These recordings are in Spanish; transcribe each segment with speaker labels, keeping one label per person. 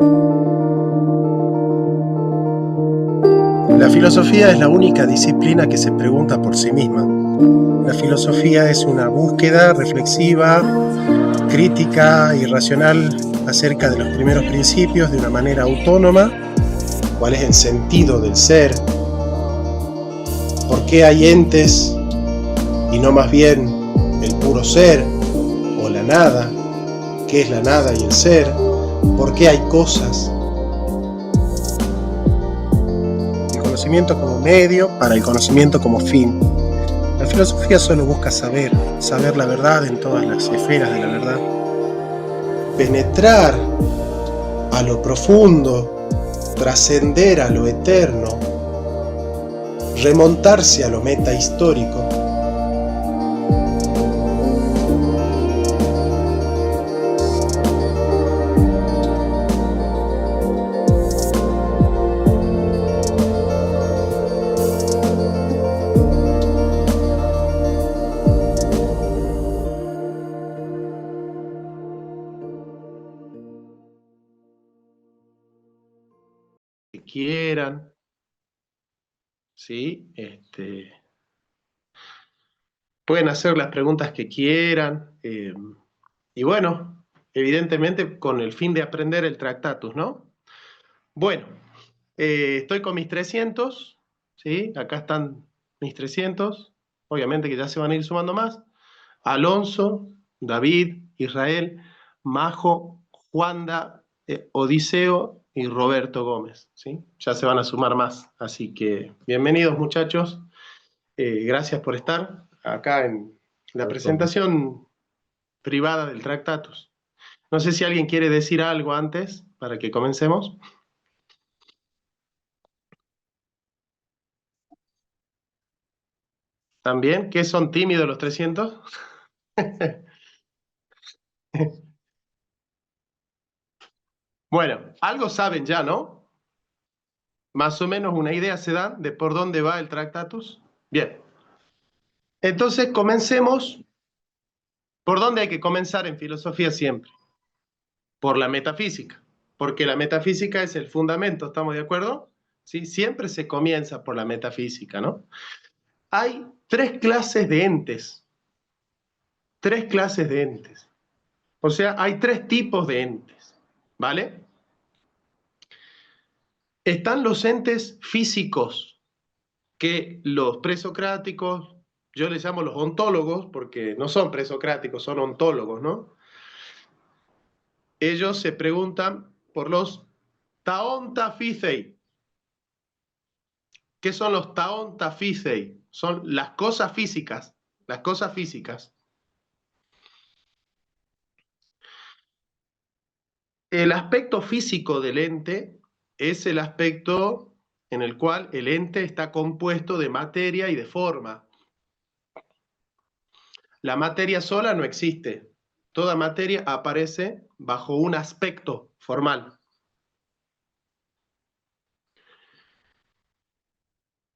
Speaker 1: La filosofía es la única disciplina que se pregunta por sí misma. La filosofía es una búsqueda reflexiva, crítica y racional acerca de los primeros principios de una manera autónoma. ¿Cuál es el sentido del ser? ¿Por qué hay entes y no más bien el puro ser o la nada? ¿Qué es la nada y el ser? ¿Por qué hay cosas? El conocimiento como medio para el conocimiento como fin. La filosofía solo busca saber la verdad en todas las esferas de la verdad. Penetrar a lo profundo, trascender a lo eterno, remontarse a lo metahistórico. Que quieran, ¿sí? Pueden hacer las preguntas que quieran, y bueno, evidentemente con el fin de aprender el Tractatus, ¿no? Bueno, estoy con mis 300, ¿sí? Acá están mis 300, obviamente que ya se van a ir sumando más. Alonso, David, Israel, Majo, Juanda, Odiseo y Roberto Gómez, ¿sí? Ya se van a sumar más, así que bienvenidos muchachos, gracias por estar acá en la presentación privada del Tractatus. No sé si alguien quiere decir algo antes para que comencemos. ¿También? ¿Qué son tímidos los 300? Bueno, algo saben ya, ¿no? Más o menos una idea se dan de por dónde va el Tractatus. Bien, entonces comencemos. ¿Por dónde hay que comenzar en filosofía siempre? Por la metafísica, porque la metafísica es el fundamento, ¿estamos de acuerdo? ¿Sí? Siempre se comienza por la metafísica, ¿no? Hay tres clases de entes, tres clases de entes. O sea, hay tres tipos de entes, ¿vale? Están los entes físicos, que los presocráticos, yo les llamo los ontólogos, porque no son presocráticos, son ontólogos, ¿no? Ellos se preguntan por los taonta physei. ¿Qué son los taonta physei? Son las cosas físicas, las cosas físicas. El aspecto físico del ente es el aspecto en el cual el ente está compuesto de materia y de forma. La materia sola no existe. Toda materia aparece bajo un aspecto formal.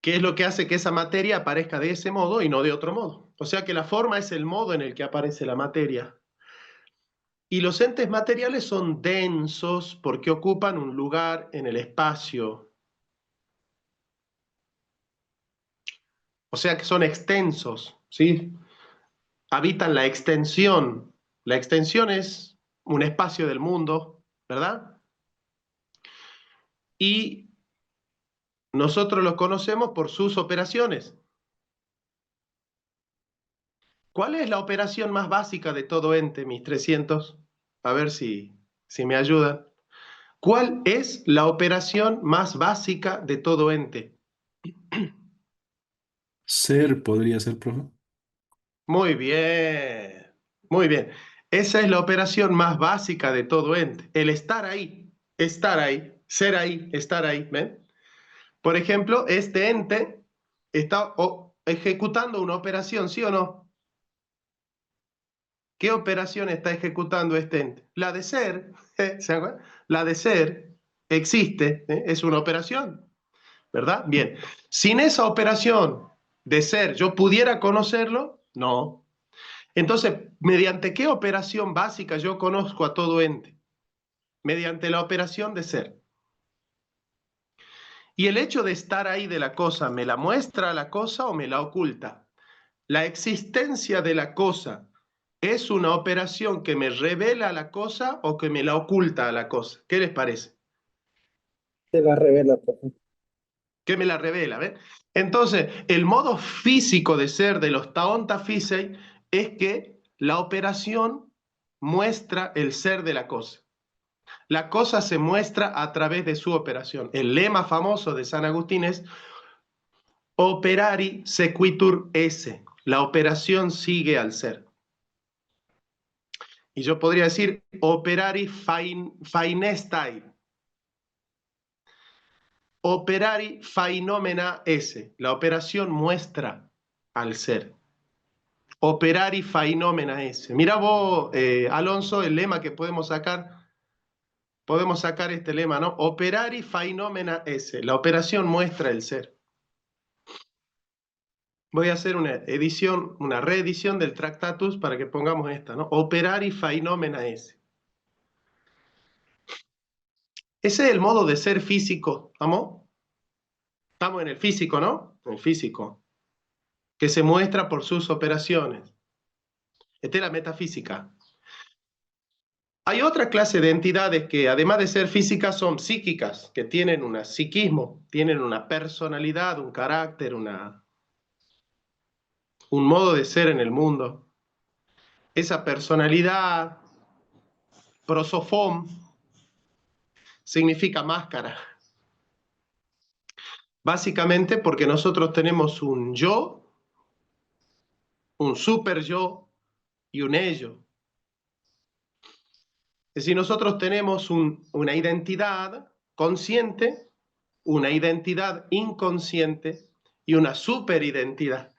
Speaker 1: ¿Qué es lo que hace que esa materia aparezca de ese modo y no de otro modo? O sea que la forma es el modo en el que aparece la materia. Y los entes materiales son densos porque ocupan un lugar en el espacio. O sea que son extensos, ¿sí? Habitan la extensión. La extensión es un espacio del mundo, ¿verdad? Y nosotros los conocemos por sus operaciones. ¿Cuál es la operación más básica de todo ente, mis 300? A ver si me ayudan. ¿Cuál es la operación más básica de todo ente?
Speaker 2: Ser podría ser, profe.
Speaker 1: Muy bien, muy bien. Esa es la operación más básica de todo ente. El estar ahí, ser ahí, estar ahí. ¿Ven? Por ejemplo, este ente está ejecutando una operación, ¿sí o no? ¿Qué operación está ejecutando este ente? La de ser, ¿se acuerdan? La de ser existe, es una operación, ¿verdad? Bien. Sin esa operación de ser, ¿yo pudiera conocerlo? No. Entonces, ¿mediante qué operación básica yo conozco a todo ente? mediante la operación de ser. Y el hecho de estar ahí de la cosa, ¿me la muestra la cosa o me la oculta? La existencia de la cosa es una operación que me revela la cosa o que me la oculta a la cosa. ¿Qué les parece?
Speaker 3: Te la revela, profe.
Speaker 1: Que me la revela, ¿ven? Entonces, el modo físico de ser de los Taonta Físei es que la operación muestra el ser de la cosa. La cosa se muestra a través de su operación. El lema famoso de San Agustín es operari sequitur esse. La operación sigue al ser. Y yo podría decir operari fainestai. Operari fainomena esse. La operación muestra al ser. Operari fainomena esse. Mira vos, Alonso, el lema que podemos sacar. Podemos sacar este lema, ¿no? Operari fainomena esse. La operación muestra el ser. Voy a hacer una edición, una reedición del Tractatus para que pongamos esta, ¿no? Operari fainomena esse. Ese es el modo de ser físico, ¿estamos? Estamos en el físico, ¿no? En el físico, que se muestra por sus operaciones. Esta es la metafísica. Hay otra clase de entidades que, además de ser físicas, son psíquicas, que tienen un psiquismo, tienen una personalidad, un carácter, un modo de ser en el mundo. Esa personalidad, prosofón, significa máscara. Básicamente porque nosotros tenemos un yo, un super yo y un ello. Es decir, nosotros tenemos una identidad consciente, una identidad inconsciente y una superidentidad.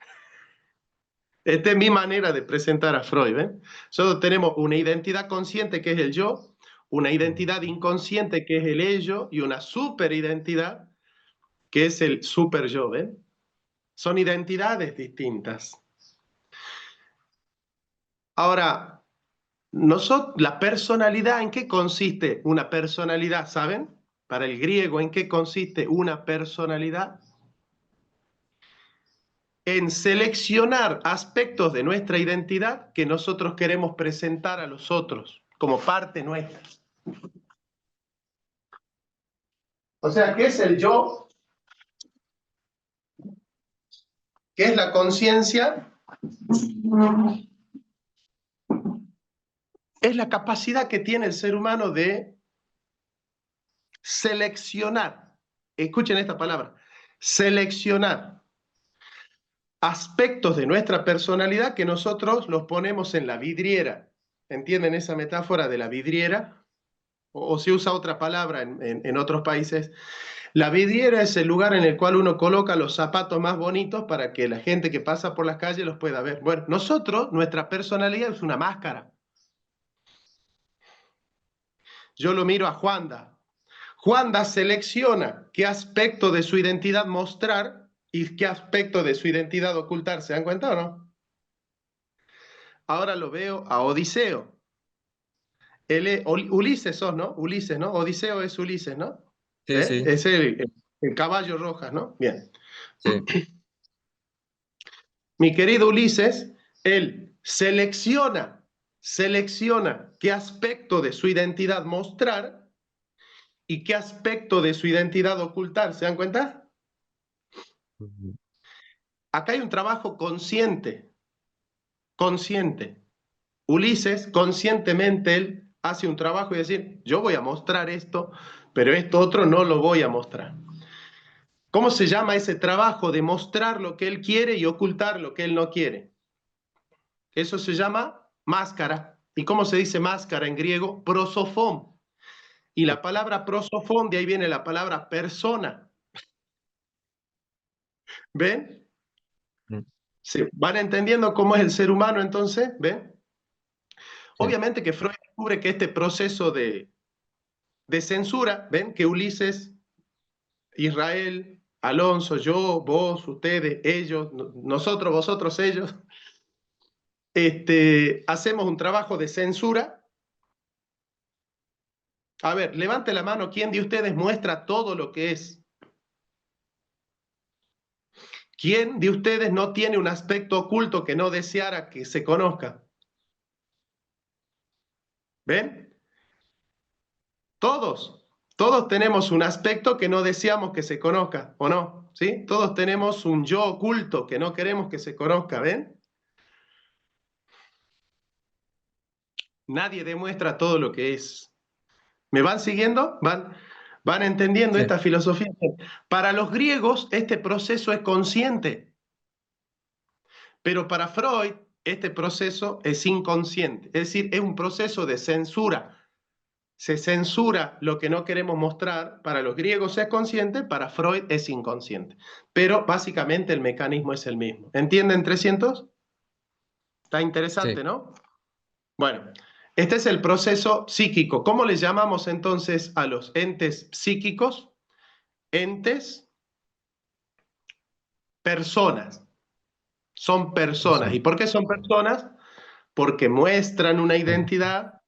Speaker 1: Esta es mi manera de presentar a Freud. ¿Ven? Nosotros tenemos una identidad consciente que es el yo, una identidad inconsciente que es el ello y una superidentidad que es el super yo. ¿Ven? Son identidades distintas. Ahora, la personalidad, ¿en qué consiste una personalidad? ¿Saben? Para el griego, ¿en qué consiste una personalidad? En seleccionar aspectos de nuestra identidad que nosotros queremos presentar a los otros como parte nuestra. O sea, ¿qué es el yo? ¿Qué es la conciencia? Es la capacidad que tiene el ser humano de seleccionar. Escuchen esta palabra, seleccionar aspectos de nuestra personalidad que nosotros los ponemos en la vidriera. ¿Entienden esa metáfora de la vidriera? O se usa otra palabra en otros países. La vidriera es el lugar en el cual uno coloca los zapatos más bonitos para que la gente que pasa por las calles los pueda ver. Bueno, nosotros, nuestra personalidad es una máscara. Yo lo miro a Juanda. Juanda selecciona qué aspecto de su identidad mostrar y qué aspecto de su identidad ocultar. ¿Se dan cuenta o no? Ahora lo veo a Odiseo. Él es, Ulises sos, ¿no? Ulises, ¿no? Odiseo es Ulises, ¿no?
Speaker 4: Sí, sí,
Speaker 1: Es el caballo rojas, ¿no? Bien.
Speaker 4: sí.
Speaker 1: Mi querido Ulises, él selecciona qué aspecto de su identidad mostrar y qué aspecto de su identidad ocultar. ¿Se dan cuenta?
Speaker 4: Ujú.
Speaker 1: Acá hay un trabajo consciente. Ulises, conscientemente, él hace un trabajo y decir, yo voy a mostrar esto, pero esto otro no lo voy a mostrar. ¿Cómo se llama ese trabajo de mostrar lo que él quiere y ocultar lo que él no quiere? Eso se llama máscara. ¿Y cómo se dice máscara en griego? Prosofón. Y la palabra prosofón, de ahí viene la palabra persona. ¿Ven?
Speaker 4: Mm.
Speaker 1: ¿Se van entendiendo cómo es el ser humano entonces? ¿Ven?
Speaker 4: Sí.
Speaker 1: Obviamente que Freud descubre que este proceso de censura, ¿ven? Que Ulises, Israel, Alonso, yo, vos, ustedes, ellos, nosotros, vosotros, ellos, hacemos un trabajo de censura A ver, levante la mano, ¿quién de ustedes muestra todo lo que es? ¿Quién de ustedes no tiene un aspecto oculto que no deseara que se conozca? ¿Ven? Todos tenemos un aspecto que no deseamos que se conozca, ¿o no? ¿Sí? Todos tenemos un yo oculto que no queremos que se conozca, ¿ven? Nadie demuestra todo lo que es. ¿Me van siguiendo? ¿Van entendiendo
Speaker 4: Sí.
Speaker 1: esta filosofía? Para los griegos este proceso es consciente, pero para Freud este proceso es inconsciente, es decir, es un proceso de censura. Se censura lo que no queremos mostrar. Para los griegos es consciente, para Freud es inconsciente. Pero básicamente el mecanismo es el mismo. ¿Entienden 300? Está interesante,
Speaker 4: Sí.
Speaker 1: ¿no? Bueno, este es el proceso psíquico. ¿Cómo le llamamos entonces a los entes psíquicos? Entes, personas. Son personas.
Speaker 4: Sí.
Speaker 1: ¿Y por qué son personas? Porque muestran una identidad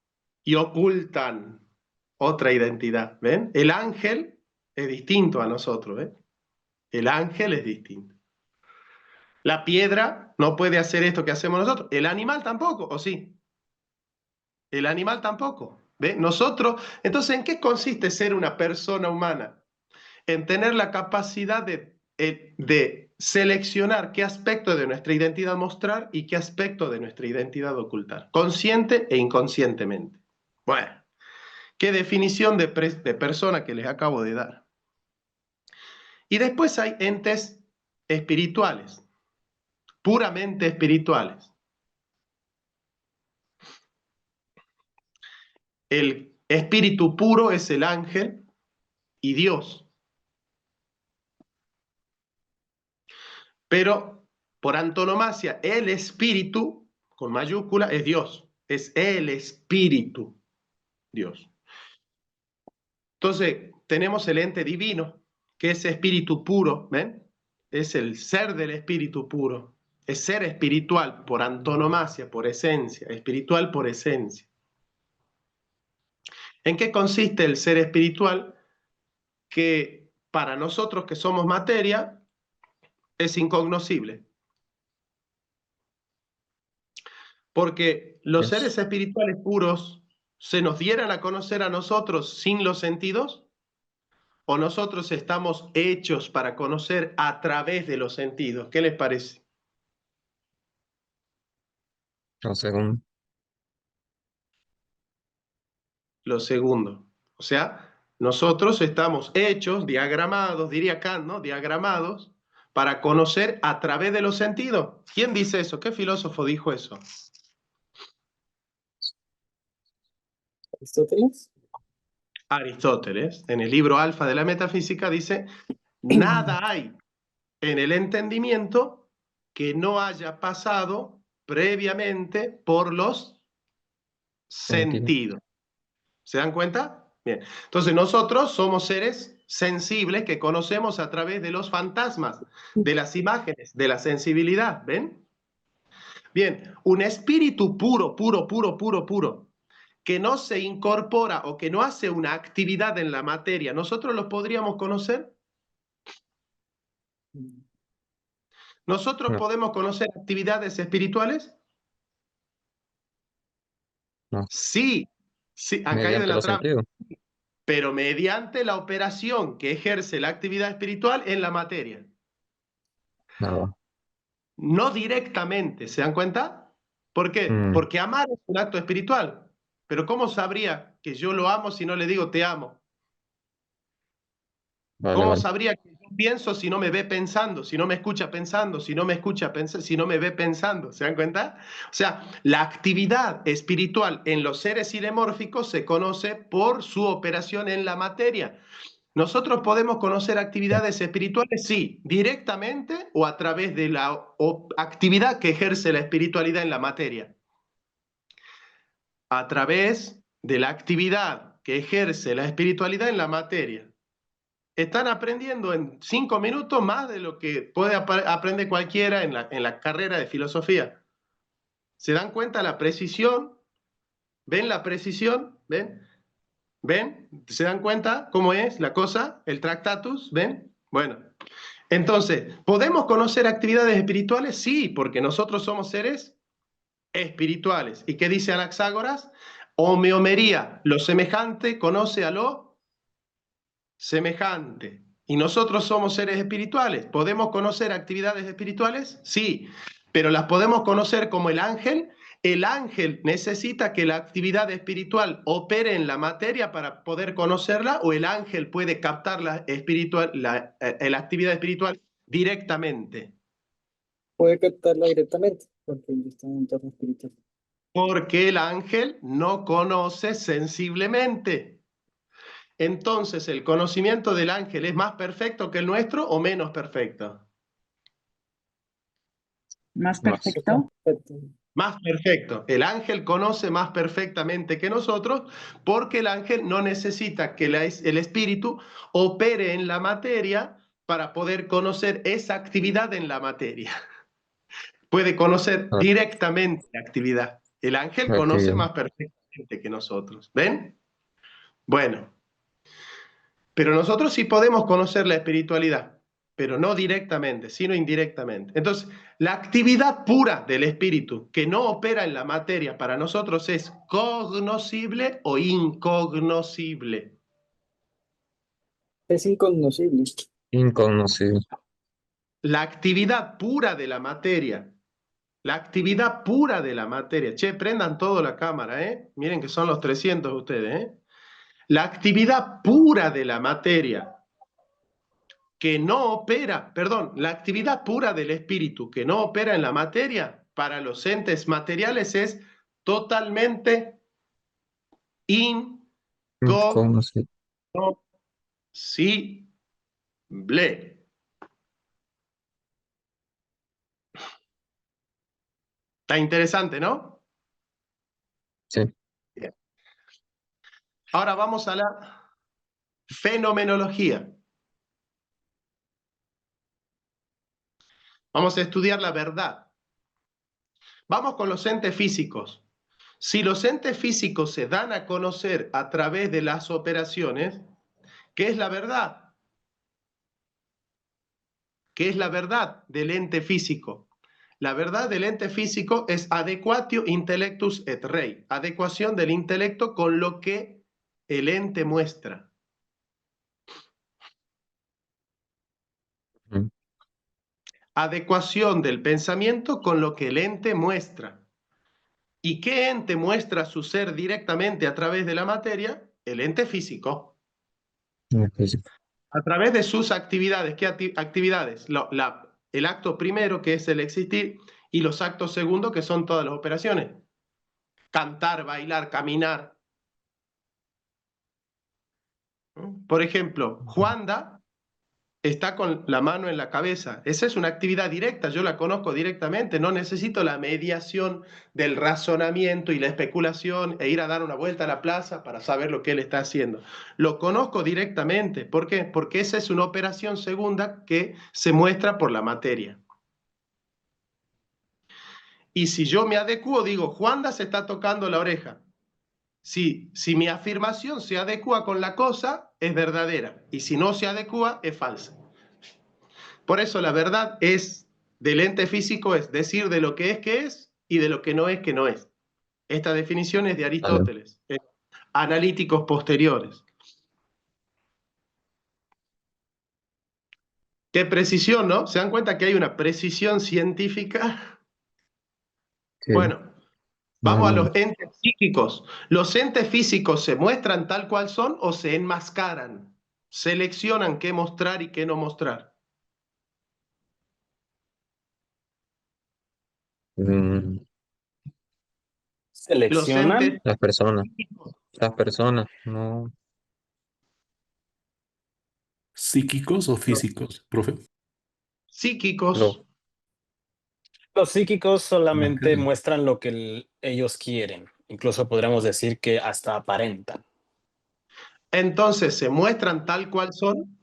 Speaker 1: y ocultan otra identidad. ¿Ven? El ángel es distinto a nosotros. ¿ven? El ángel es distinto. La piedra no puede hacer esto que hacemos nosotros. El animal tampoco, ¿o sí? El animal tampoco. ¿Ve? Nosotros, entonces, ¿en qué consiste ser una persona humana? En tener la capacidad de seleccionar qué aspecto de nuestra identidad mostrar y qué aspecto de nuestra identidad ocultar, consciente e inconscientemente. Bueno, qué definición de persona que les acabo de dar. Y después hay entes espirituales, puramente espirituales. El espíritu puro es el ángel y Dios. Pero por antonomasia, el espíritu, con mayúscula, es Dios. Es el espíritu, Dios. Entonces, tenemos el ente divino, que es espíritu puro, ¿ven? Es el ser del espíritu puro. Es ser espiritual por antonomasia, por esencia, espiritual por esencia. ¿En qué consiste el ser espiritual? Que para nosotros que somos materia, es incognoscible. Porque los seres
Speaker 4: Es,
Speaker 1: espirituales puros se nos dieran a conocer a nosotros sin los sentidos, o nosotros estamos hechos para conocer a través de los sentidos. ¿Qué les parece?
Speaker 4: o según,
Speaker 1: Lo segundo. O sea, nosotros estamos hechos, diagramados, diría Kant, ¿no? Diagramados para conocer a través de los sentidos. ¿Quién dice eso? ¿Qué filósofo dijo eso?
Speaker 3: ¿Aristóteles?
Speaker 1: Aristóteles, en el libro Alfa de la Metafísica, dice, nada hay en el entendimiento que no haya pasado previamente por los
Speaker 4: sentido.
Speaker 1: sentidos. ¿Se dan cuenta? Bien. Entonces nosotros somos seres sensibles que conocemos a través de los fantasmas, de las imágenes, de la sensibilidad. ¿Ven? Bien, un espíritu puro, puro, puro, puro, puro, que no se incorpora o que no hace una actividad en la materia, ¿nosotros lo podríamos conocer? ¿Nosotros
Speaker 4: No,
Speaker 1: podemos conocer actividades espirituales?
Speaker 4: no.
Speaker 1: Sí, sí, han caído en
Speaker 4: Mediante
Speaker 1: la
Speaker 4: los
Speaker 1: trampa,
Speaker 4: sentidos.
Speaker 1: pero mediante la operación que ejerce la actividad espiritual en la materia.
Speaker 4: Nada.
Speaker 1: No directamente, ¿se dan cuenta? ¿Por qué?
Speaker 4: Mm,
Speaker 1: Porque amar es un acto espiritual. Pero ¿cómo sabría que yo lo amo si no le digo te amo?
Speaker 4: vale,
Speaker 1: ¿Cómo
Speaker 4: vale.
Speaker 1: sabría que yo pienso si no me ve pensando, si no me escucha pensando, si no me escucha pensando, si no me ve pensando? ¿Se dan cuenta? O sea, la actividad espiritual en los seres ilemórficos se conoce por su operación en la materia. ¿Nosotros podemos conocer actividades espirituales? Sí, directamente o a través de la actividad que ejerce la espiritualidad en la materia. A través de la actividad que ejerce la espiritualidad en la materia. Están aprendiendo en 5 minutos más de lo que puede aprender cualquiera en la carrera de filosofía. ¿Se dan cuenta la precisión? ¿Ven la precisión? ¿Ven? ¿Ven? ¿Se dan cuenta cómo es la cosa? El Tractatus, ¿ven? Bueno, entonces, ¿podemos conocer actividades espirituales? Sí, porque nosotros somos seres espirituales. ¿Y qué dice Anaxágoras? Homeomería, lo semejante conoce a lo semejante. Y nosotros somos seres espirituales. ¿Podemos conocer actividades espirituales? Sí, pero las podemos conocer como el ángel. El ángel necesita que la actividad espiritual opere en la materia para poder conocerla, o el ángel puede captar la actividad espiritual directamente.
Speaker 3: Puede captarla directamente, porque él está en un entorno espiritual.
Speaker 1: Porque el ángel no conoce sensiblemente. Entonces, ¿el conocimiento del ángel es más perfecto que el nuestro o menos perfecto?
Speaker 5: Más
Speaker 4: Más.
Speaker 5: perfecto.
Speaker 3: Perfecto.
Speaker 1: Más perfecto. El ángel conoce más perfectamente que nosotros, porque el ángel no necesita que el espíritu opere en la materia para poder conocer esa actividad en la materia. Puede conocer
Speaker 4: Ah,
Speaker 1: directamente la actividad. El ángel
Speaker 4: la
Speaker 1: conoce
Speaker 4: actividad.
Speaker 1: más perfectamente que nosotros. ¿Ven? Bueno, pero nosotros sí podemos conocer la espiritualidad, pero no directamente, sino indirectamente. Entonces, la actividad pura del espíritu que no opera en la materia para nosotros es cognoscible o incognoscible.
Speaker 3: Es incognoscible.
Speaker 4: Inconocible.
Speaker 1: La actividad pura de la materia, la actividad pura de la materia. Che, prendan todo la cámara, ¿eh? Miren que son los 300 ustedes, ¿eh? La actividad pura de la materia que no opera, perdón, la actividad pura del espíritu que no opera en la materia, para los entes materiales es totalmente
Speaker 4: Inconocible.
Speaker 1: incognoscible. Está interesante, ¿no?
Speaker 4: Sí.
Speaker 1: Bien. Ahora vamos a la fenomenología. Vamos a estudiar la verdad. Vamos con los entes físicos. Si los entes físicos se dan a conocer a través de las operaciones, ¿qué es la verdad? ¿Qué es la verdad del ente físico? La verdad del ente físico es adequatio intellectus et rei, adecuación del intelecto con lo que el ente muestra.
Speaker 4: Mm.
Speaker 1: Adecuación del pensamiento con lo que el ente muestra. ¿Y qué ente muestra su ser directamente a través de la materia? El ente físico.
Speaker 4: Físico.
Speaker 1: A través de sus actividades. ¿Qué actividades? El acto primero, que es el existir, y los actos segundos, que son todas las operaciones. Cantar, bailar, caminar. Por ejemplo, Juanda está con la mano en la cabeza. Esa es una actividad directa, yo la conozco directamente, no necesito la mediación del razonamiento y la especulación e ir a dar una vuelta a la plaza para saber lo que él está haciendo. Lo conozco directamente. ¿Por qué? Porque esa es una operación segunda que se muestra por la materia. Y si yo me adecuo, digo, Juanda se está tocando la oreja. Si mi afirmación se adecua con la cosa, es verdadera. Y si no se adecua, es falsa. Por eso la verdad es del ente físico, es decir de lo que es y de lo que no es que no es. Esta definición es de
Speaker 4: Vale.
Speaker 1: Aristóteles, analíticos posteriores. Qué precisión, ¿no? ¿Se dan cuenta que hay una precisión científica?
Speaker 4: Sí.
Speaker 1: Bueno,
Speaker 4: Más o
Speaker 1: vamos a los
Speaker 4: menos.
Speaker 1: entes psíquicos. ¿Los entes físicos se muestran tal cual son o se enmascaran? Seleccionan qué mostrar y qué no mostrar.
Speaker 4: Mm,
Speaker 1: Los entes
Speaker 6: ¿Seleccionan?
Speaker 1: psíquicos,
Speaker 4: las personas, no.
Speaker 2: ¿Psíquicos o
Speaker 1: los
Speaker 2: físicos, profe?
Speaker 1: psíquicos,
Speaker 4: Lo,
Speaker 6: Los psíquicos solamente
Speaker 2: Ok.
Speaker 6: muestran lo que ellos quieren. Incluso podríamos decir que hasta aparentan.
Speaker 1: entonces se muestran tal cual son,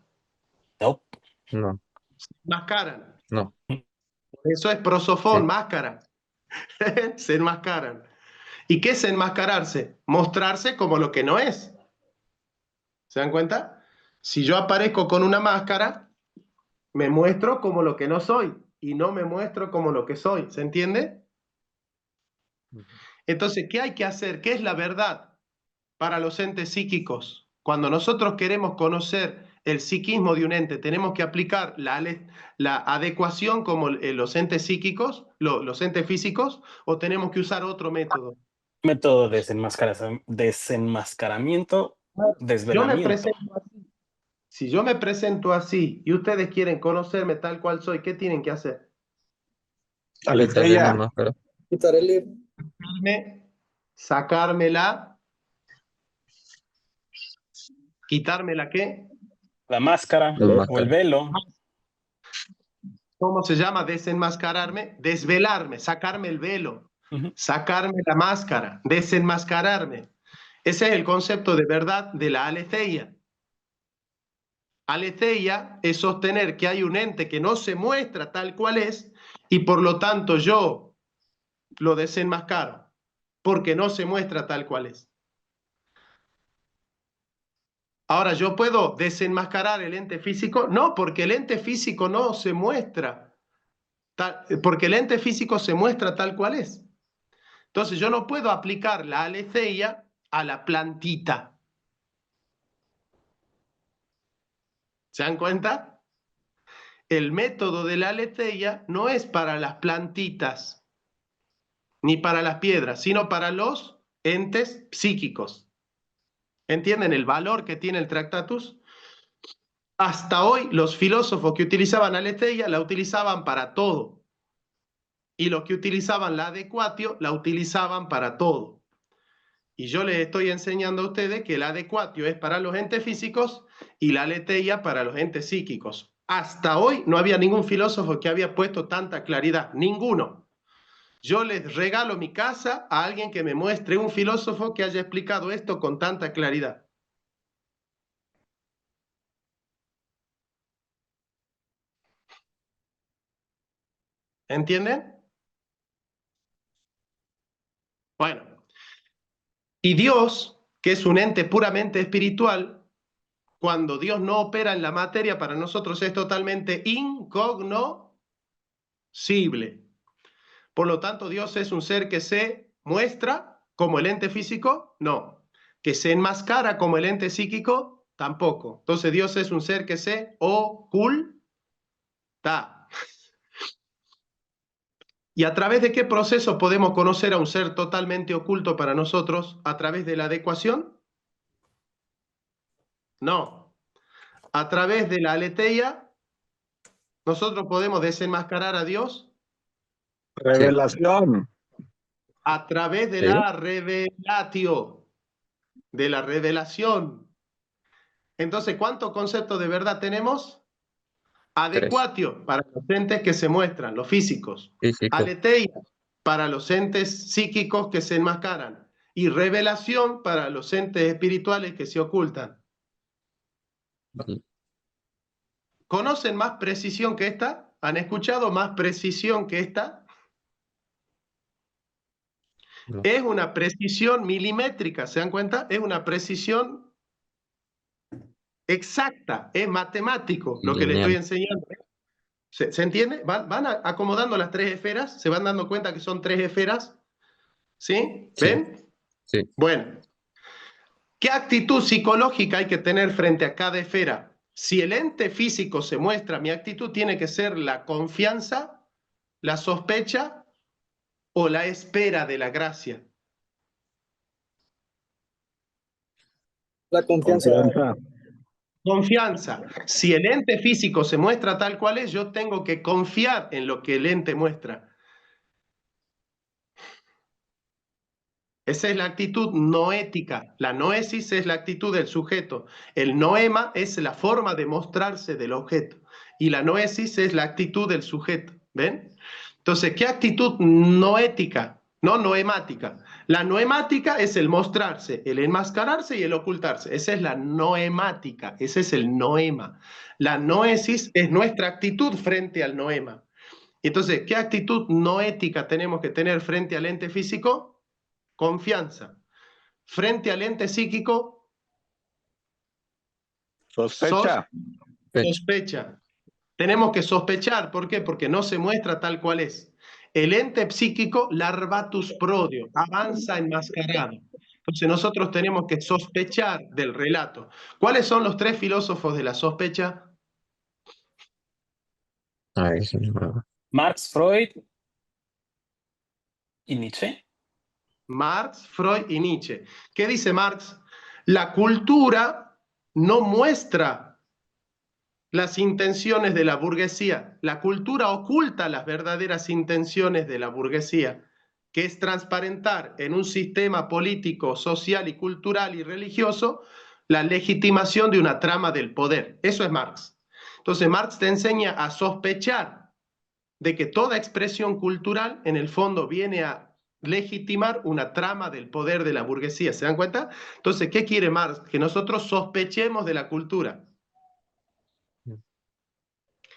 Speaker 6: No.
Speaker 4: no,
Speaker 1: mascaran.
Speaker 4: no.
Speaker 1: Eso es prosofón,
Speaker 4: Sí.
Speaker 1: máscara. Se enmascaran. ¿Y qué es enmascararse? Mostrarse como lo que no es. ¿Se dan cuenta? Si yo aparezco con una máscara, me muestro como lo que no soy y no me muestro como lo que soy. ¿Se entiende? Entonces, ¿qué hay que hacer? ¿Qué es la verdad para los entes psíquicos? Cuando nosotros queremos conocer el psiquismo de un ente, ¿tenemos que aplicar la adecuación como los entes psíquicos, los entes físicos, o tenemos que usar otro método?
Speaker 6: Método de desenmascaramiento,
Speaker 1: Yo me
Speaker 6: desvelamiento.
Speaker 1: presento así. Si yo me presento así y ustedes quieren conocerme tal cual soy, ¿qué tienen que hacer?
Speaker 4: Quitarle la máscara.
Speaker 3: Quitar el libro.
Speaker 1: Sacármela. ¿Quitármela qué?
Speaker 6: La máscara
Speaker 4: La
Speaker 6: o el
Speaker 4: máscara.
Speaker 6: velo.
Speaker 1: ¿Cómo se llama? Desenmascararme, desvelarme, sacarme el velo,
Speaker 6: Ujú.
Speaker 1: sacarme la máscara, desenmascararme. Ese es el concepto de verdad de la aletheia. Aletheia es sostener que hay un ente que no se muestra tal cual es y por lo tanto yo lo desenmascaro porque no se muestra tal cual es. Ahora, ¿yo puedo desenmascarar el ente físico? No, porque el ente físico no se muestra, porque el ente físico se muestra tal cual es. Entonces yo no puedo aplicar la aletheia a la plantita. ¿Se dan cuenta? El método de la aletheia no es para las plantitas ni para las piedras, sino para los entes psíquicos. ¿Entienden el valor que tiene el Tractatus? Hasta hoy los filósofos que utilizaban aletheia la utilizaban para todo. Y los que utilizaban la adecuatio la utilizaban para todo. Y yo les estoy enseñando a ustedes que la adecuatio es para los entes físicos y la aletheia para los entes psíquicos. Hasta hoy no había ningún filósofo que había puesto tanta claridad, ninguno. Yo les regalo mi casa a alguien que me muestre un filósofo que haya explicado esto con tanta claridad. ¿Entienden? Bueno, y Dios, que es un ente puramente espiritual, cuando Dios no opera en la materia, para nosotros es totalmente incognoscible. Por lo tanto, Dios es un ser que se muestra como el ente físico, no. Que se enmascara como el ente psíquico, tampoco. Entonces Dios es un ser que se oculta. ¿Y a través de qué proceso podemos conocer a un ser totalmente oculto para nosotros? ¿A través de la adecuación? No. A través de la aletheia, nosotros podemos desenmascarar a Dios.
Speaker 5: Revelación.
Speaker 1: A través de
Speaker 4: ¿Sí?
Speaker 1: la revelatio, de la revelación. Entonces, ¿cuántos conceptos de verdad tenemos?
Speaker 4: 3.
Speaker 1: Adecuatio, para los entes que se muestran, los físicos.
Speaker 4: Físico.
Speaker 1: Aletheia, para los entes psíquicos que se enmascaran. Y revelación, para los entes espirituales que se ocultan.
Speaker 4: Sí.
Speaker 1: ¿Conocen más precisión que esta? ¿Han escuchado más precisión que esta?
Speaker 4: No.
Speaker 1: Es una precisión milimétrica, ¿se dan cuenta? Es una precisión exacta, es matemático lo que le estoy
Speaker 4: Lineal.
Speaker 1: enseñando. ¿Se entiende? Van acomodando las 3 esferas, se van dando cuenta que son 3 esferas, ¿sí?
Speaker 4: Sí.
Speaker 1: ¿Ven?
Speaker 4: Sí.
Speaker 1: Bueno, ¿qué actitud psicológica hay que tener frente a cada esfera? Si el ente físico se muestra, mi actitud tiene que ser la confianza, la sospecha o la espera de la gracia.
Speaker 3: La confianza.
Speaker 5: Confianza.
Speaker 1: Confianza. Si el ente físico se muestra tal cual es, yo tengo que confiar en lo que el ente muestra. Esa es la actitud noética. La noesis es la actitud del sujeto. El noema es la forma de mostrarse del objeto. Y la noesis es la actitud del sujeto. ¿Ven? Entonces, ¿qué actitud noética? No noemática. La noemática es el mostrarse, el enmascararse y el ocultarse. Esa es la noemática. Ese es el noema. La noesis es nuestra actitud frente al noema. Entonces, ¿qué actitud noética tenemos que tener frente al ente físico? Confianza. Frente al ente psíquico,
Speaker 5: Sospecha.
Speaker 1: Sospecha. Tenemos que sospechar, ¿por qué? Porque no se muestra tal cual es. El ente psíquico, larvatus prodio, avanza enmascarado. Entonces nosotros tenemos que sospechar del relato. ¿Cuáles son los tres filósofos de la sospecha?
Speaker 4: Ay, sí, no.
Speaker 6: Marx, Freud y Nietzsche.
Speaker 1: Marx, Freud y Nietzsche. ¿Qué dice Marx? La cultura no muestra las intenciones de la burguesía. La cultura oculta las verdaderas intenciones de la burguesía, que es transparentar en un sistema político, social y cultural y religioso la legitimación de una trama del poder. Eso es Marx. Entonces Marx te enseña a sospechar de que toda expresión cultural en el fondo viene a legitimar una trama del poder de la burguesía. ¿Se dan cuenta? Entonces, ¿qué quiere Marx? Que nosotros sospechemos de la cultura,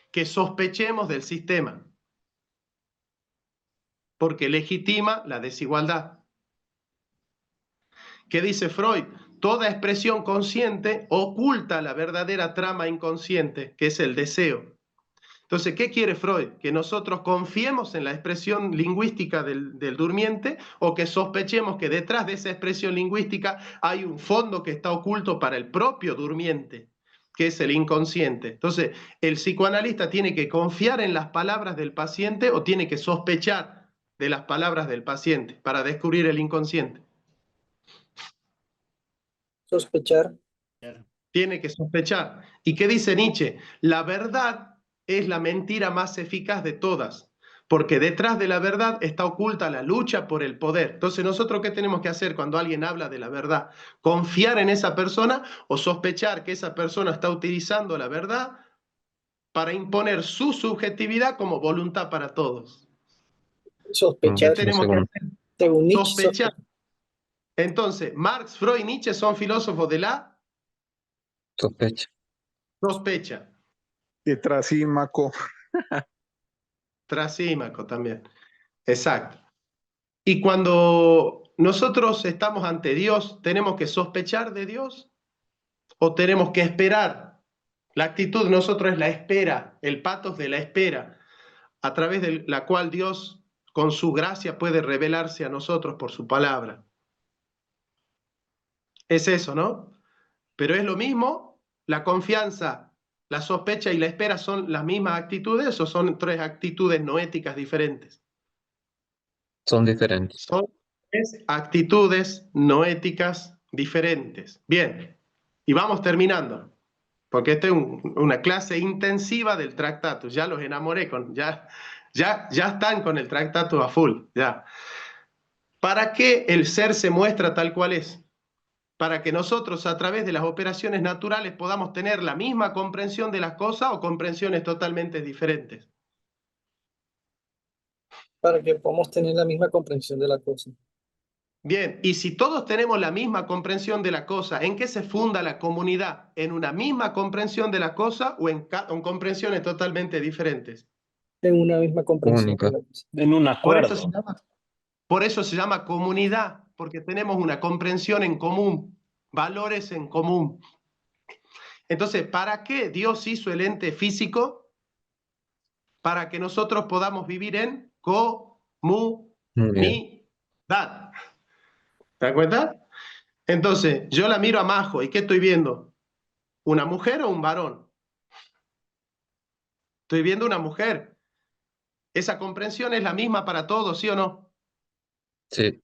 Speaker 1: que sospechemos del sistema, porque legitima la desigualdad. ¿Qué dice Freud? Toda expresión consciente oculta la verdadera trama inconsciente, que es el deseo. Entonces, ¿qué quiere Freud? ¿Que nosotros confiemos en la expresión lingüística del durmiente o que sospechemos que detrás de esa expresión lingüística hay un fondo que está oculto para el propio durmiente, que es el inconsciente? Entonces, ¿el psicoanalista tiene que confiar en las palabras del paciente o tiene que sospechar de las palabras del paciente para descubrir el inconsciente?
Speaker 3: Sospechar.
Speaker 1: Tiene que sospechar. ¿Y qué dice Nietzsche? La verdad es la mentira más eficaz de todas, porque detrás de la verdad está oculta la lucha por el poder. Entonces, ¿nosotros qué tenemos que hacer cuando alguien habla de la verdad? ¿Confiar en esa persona o sospechar que esa persona está utilizando la verdad para imponer su subjetividad como voluntad para todos? ¿Qué
Speaker 3: Sospechar.
Speaker 1: tenemos que hacer?
Speaker 3: Según Nietzsche,
Speaker 1: Sospechar. Entonces, Marx, Freud y Nietzsche son filósofos de la
Speaker 4: Sospecha.
Speaker 1: sospecha.
Speaker 5: Y Trasímaco.
Speaker 1: Trasímaco también. Exacto. Y cuando nosotros estamos ante Dios, ¿tenemos que sospechar de Dios o tenemos que esperar? La actitud de nosotros es la espera, el patos de la espera, a través de la cual Dios, con su gracia, puede revelarse a nosotros por su palabra. Es eso, ¿no? Pero es lo mismo, la confianza, la sospecha y la espera son las mismas actitudes o son tres actitudes noéticas diferentes.
Speaker 4: Son diferentes.
Speaker 1: Son tres actitudes noéticas diferentes. Bien, y vamos terminando, porque esta es una clase intensiva del Tractatus. Ya los enamoré, ya están con el Tractatus a full. Ya. ¿Para qué el ser se muestra tal cual es? Para que nosotros a través de las operaciones naturales podamos tener la misma comprensión de las cosas o comprensiones totalmente diferentes.
Speaker 3: para que podamos tener la misma comprensión de la cosa.
Speaker 1: Bien, y si todos tenemos la misma comprensión de la cosa, ¿en qué se funda la comunidad? ¿En una misma comprensión de la cosa o en comprensiones totalmente diferentes?
Speaker 3: En una misma comprensión
Speaker 4: Única.
Speaker 3: de la cosa.
Speaker 6: En un acuerdo.
Speaker 1: Por eso se llama comunidad, porque tenemos una comprensión en común, valores en común. Entonces, ¿para qué Dios hizo el ente físico? Para que nosotros podamos vivir en comunidad. ¿Te das cuenta? Entonces, yo la miro a Majo, ¿y qué estoy viendo? ¿Una mujer o un varón? Estoy viendo una mujer. Esa comprensión es la misma para todos, ¿sí o no?
Speaker 4: Sí.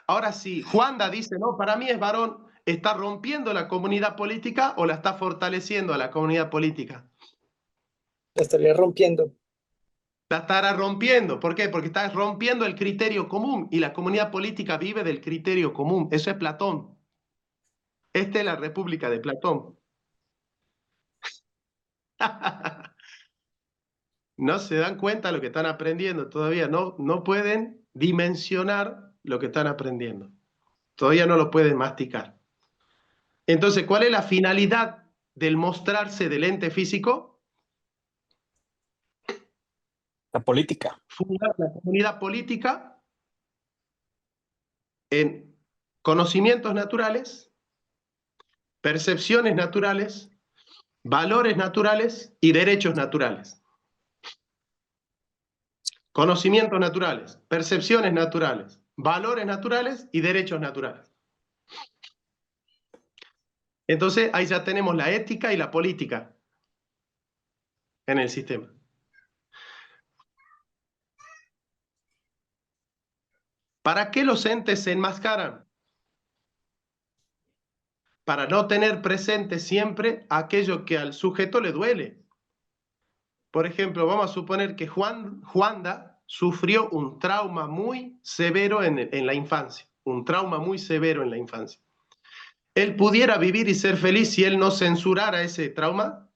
Speaker 1: Ahora, si Juanda dice, no, para mí es varón, ¿está rompiendo la comunidad política o la está fortaleciendo a la comunidad política?
Speaker 3: La estaría rompiendo.
Speaker 1: La estará rompiendo. ¿Por qué? Porque está rompiendo el criterio común y la comunidad política vive del criterio común. Eso es Platón. Esta es la República de Platón. No se dan cuenta de lo que están aprendiendo todavía. No pueden dimensionar lo que están aprendiendo. Todavía no lo pueden masticar. Entonces, ¿cuál es la finalidad del mostrarse del ente físico?
Speaker 6: La política.
Speaker 1: Fundar la comunidad política en conocimientos naturales, percepciones naturales, valores naturales y derechos naturales. Conocimientos naturales, percepciones naturales, valores naturales y derechos naturales. Entonces ahí ya tenemos la ética y la política en el sistema. ¿Para qué los entes se enmascaran? Para no tener presente siempre aquello que al sujeto le duele. Por ejemplo, vamos a suponer que Juanda sufrió un trauma muy severo en la infancia, un trauma muy severo en la infancia. ¿Él pudiera vivir y ser feliz si él no censurara ese trauma?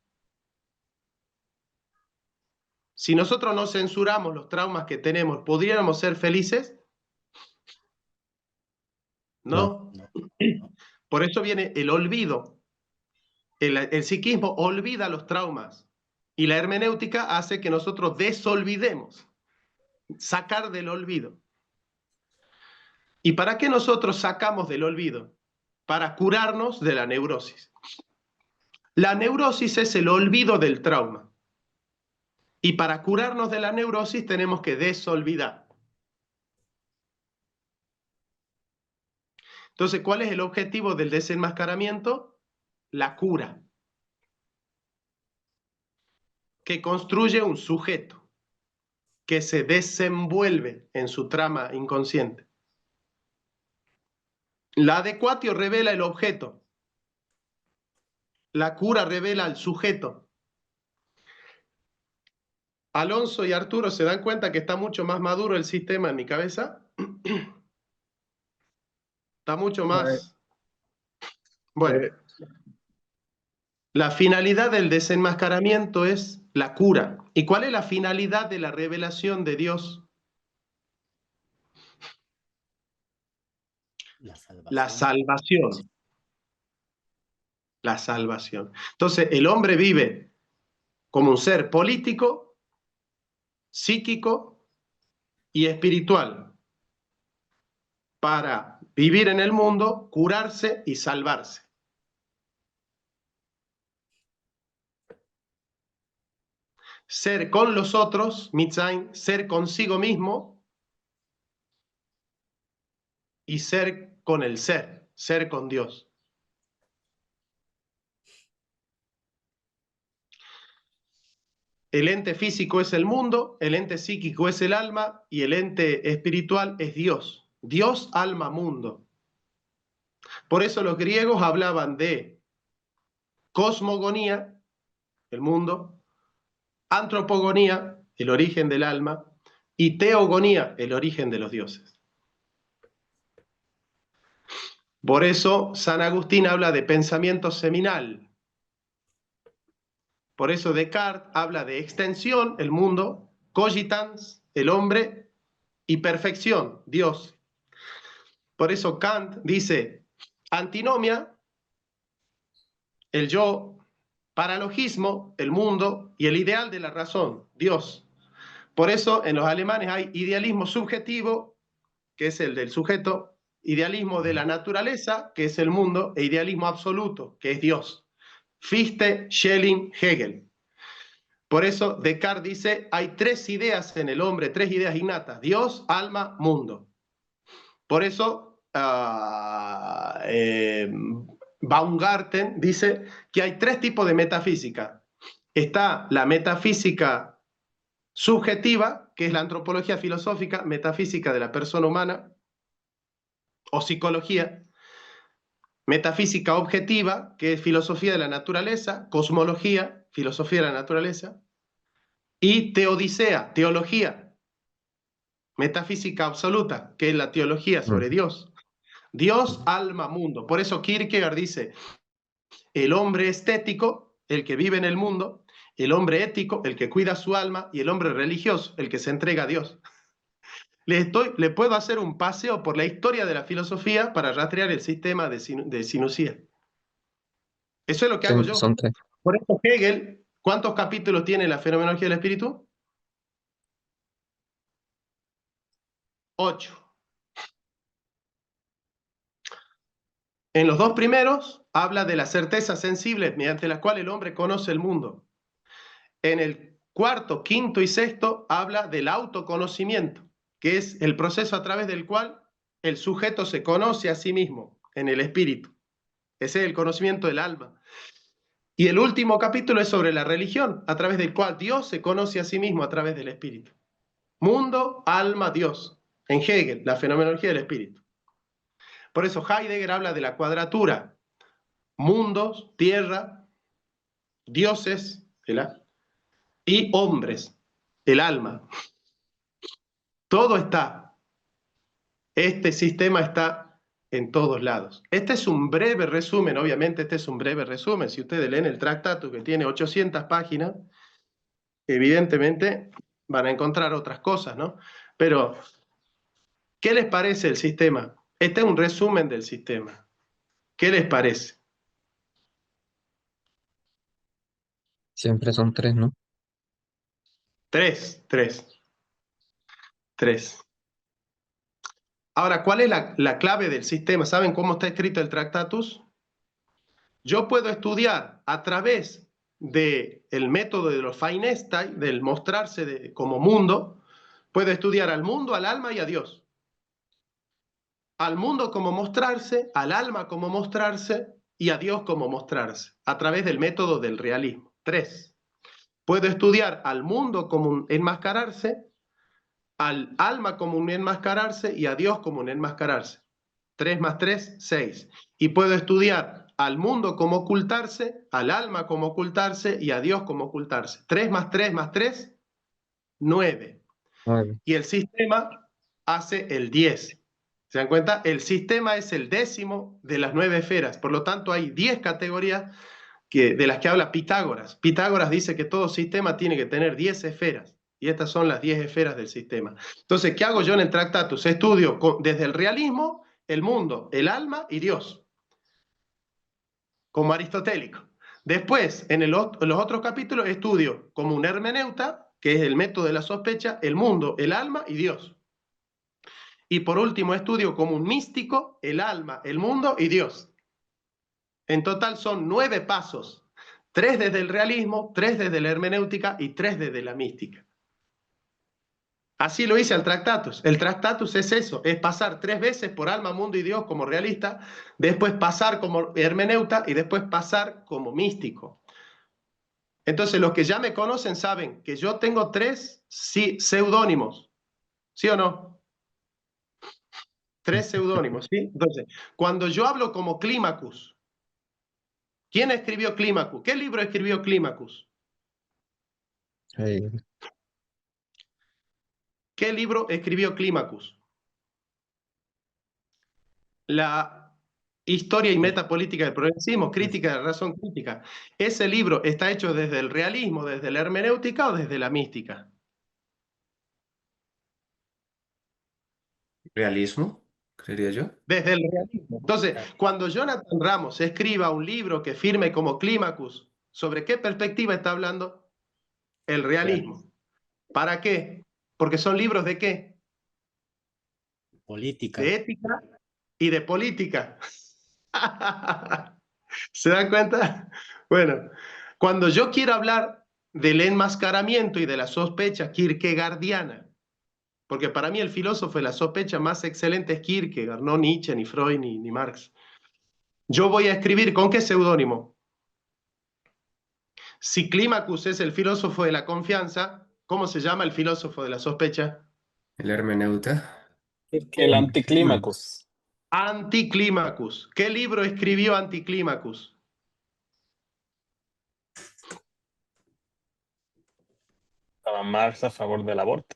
Speaker 1: Si nosotros no censuramos los traumas que tenemos, ¿podríamos ser felices? No. Por eso viene el olvido. El psiquismo olvida los traumas y la hermenéutica hace que nosotros desolvidemos, sacar del olvido. ¿Y para qué nosotros sacamos del olvido? Para curarnos de la neurosis. La neurosis es el olvido del trauma. Y para curarnos de la neurosis tenemos que desolvidar. Entonces, ¿cuál es el objetivo del desenmascaramiento? La cura, que construye un sujeto, que se desenvuelve en su trama inconsciente. La adecuatio revela el objeto, la cura revela al sujeto. Alonso y Arturo se dan cuenta que está mucho más maduro el sistema en mi cabeza. Está mucho más... Bueno, la finalidad del desenmascaramiento es la cura. ¿Y cuál es la finalidad de la revelación de Dios? La salvación. La salvación. Entonces, el hombre vive como un ser político, psíquico y espiritual para vivir en el mundo, curarse y salvarse. Ser con los otros, Mitzain, ser consigo mismo y ser con el ser con Dios. El ente físico es el mundo, el ente psíquico es el alma y el ente espiritual es Dios. Dios, alma, mundo. Por eso los griegos hablaban de cosmogonía, el mundo, antropogonía, el origen del alma, y teogonía, el origen de los dioses. Por eso San Agustín habla de pensamiento seminal. Por eso Descartes habla de extensión, el mundo, cogitans, el hombre, y perfección, Dios. Por eso Kant dice antinomia, el yo, paralogismo, el mundo, y el ideal de la razón, Dios. Por eso en los alemanes hay idealismo subjetivo, que es el del sujeto, idealismo de la naturaleza, que es el mundo, e idealismo absoluto, que es Dios. Fichte, Schelling, Hegel. Por eso Descartes dice, hay tres ideas en el hombre, tres ideas innatas, Dios, alma, mundo. Por eso Baumgarten dice que hay tres tipos de metafísica. Está la metafísica subjetiva, que es la antropología filosófica, metafísica de la persona humana, o psicología. Metafísica objetiva, que es filosofía de la naturaleza, cosmología, filosofía de la naturaleza, y teodicea, teología, metafísica absoluta, que es la teología sobre Dios. Dios, alma, mundo. Por eso Kierkegaard dice, el hombre estético, el que vive en el mundo, el hombre ético, el que cuida su alma, y el hombre religioso, el que se entrega a Dios. Le puedo hacer un paseo por la historia de la filosofía para rastrear el sistema de sinusía. Eso es lo que hago yo.
Speaker 4: Son tres.
Speaker 1: Por eso Hegel, ¿cuántos capítulos tiene la fenomenología del espíritu? 8. En los dos primeros habla de la certeza sensible mediante la cual el hombre conoce el mundo. En el cuarto, quinto y sexto habla del autoconocimiento, que es el proceso a través del cual el sujeto se conoce a sí mismo en el espíritu. Ese es el conocimiento del alma. Y el último capítulo es sobre la religión, a través del cual Dios se conoce a sí mismo a través del espíritu. Mundo, alma, Dios. En Hegel, la fenomenología del espíritu. Por eso Heidegger habla de la cuadratura. Mundos, tierra, dioses, y hombres, el alma. Todo está. Este sistema está en todos lados. Este es un breve resumen, obviamente este es un breve resumen. Si ustedes leen el Tractatus, que tiene 800 páginas, evidentemente van a encontrar otras cosas, ¿no? Pero, ¿qué les parece el sistema? Este es un resumen del sistema. ¿Qué les parece?
Speaker 4: Siempre son tres, ¿no?
Speaker 1: Tres. Ahora, ¿cuál es la clave del sistema? ¿Saben cómo está escrito el Tractatus? Yo puedo estudiar a través del método de los Feinestai, del mostrarse como mundo, puedo estudiar al mundo, al alma y a Dios. Al mundo como mostrarse, al alma como mostrarse y a Dios como mostrarse, a través del método del realismo. 3. Puedo estudiar al mundo como un enmascararse, al alma como un enmascararse y a Dios como un enmascararse. 3 más 3, 6. Y puedo estudiar al mundo como ocultarse, al alma como ocultarse y a Dios como ocultarse. 3 más 3 más 3, 9.
Speaker 4: 9.
Speaker 1: Y el sistema hace el 10. ¿Se dan cuenta? El sistema es el 10º de las 9 esferas. Por lo tanto, hay 10 categorías de las que habla Pitágoras. Pitágoras dice que todo sistema tiene que tener 10 esferas. Y estas son las 10 esferas del sistema. Entonces, ¿qué hago yo en el Tractatus? Estudio desde el realismo, el mundo, el alma y Dios. Como aristotélico. Después, en los otros capítulos, estudio como un hermeneuta, que es el método de la sospecha, el mundo, el alma y Dios. Y por último, estudio como un místico, el alma, el mundo y Dios. En total son 9 pasos. 3 desde el realismo, 3 desde la hermenéutica y 3 desde la mística. Así lo hice al Tractatus. El Tractatus es eso, es pasar 3 veces por alma, mundo y Dios como realista, después pasar como hermeneuta y después pasar como místico. Entonces los que ya me conocen saben que yo tengo 3 seudónimos, ¿sí o no? 3 seudónimos, ¿sí? Entonces, cuando yo hablo como Climacus, ¿quién escribió Climacus? ¿Qué libro escribió Climacus?
Speaker 4: Heidegger.
Speaker 1: ¿Qué libro escribió Climacus? La historia y metapolítica del progresismo, crítica de la razón crítica. ¿Ese libro está hecho desde el realismo, desde la hermenéutica o desde la mística?
Speaker 7: Realismo, creería yo.
Speaker 1: Desde el realismo. Entonces, cuando Jonathan Ramos escriba un libro que firme como Climacus, ¿sobre qué perspectiva está hablando? El realismo. ¿Para qué? Porque son libros de ¿qué?
Speaker 6: Política.
Speaker 1: De ética y de política. ¿Se dan cuenta? Bueno, cuando yo quiero hablar del enmascaramiento y de la sospecha kierkegaardiana, porque para mí el filósofo de la sospecha más excelente es Kierkegaard, no Nietzsche, ni Freud, ni Marx. Yo voy a escribir ¿con qué seudónimo? Si Climacus es el filósofo de la confianza, ¿cómo se llama el filósofo de la sospecha?
Speaker 7: El hermeneuta.
Speaker 6: El anticlímacus.
Speaker 1: Anticlimacus. ¿Qué libro escribió Anticlimacus?
Speaker 6: Estaba Marx a favor del aborto.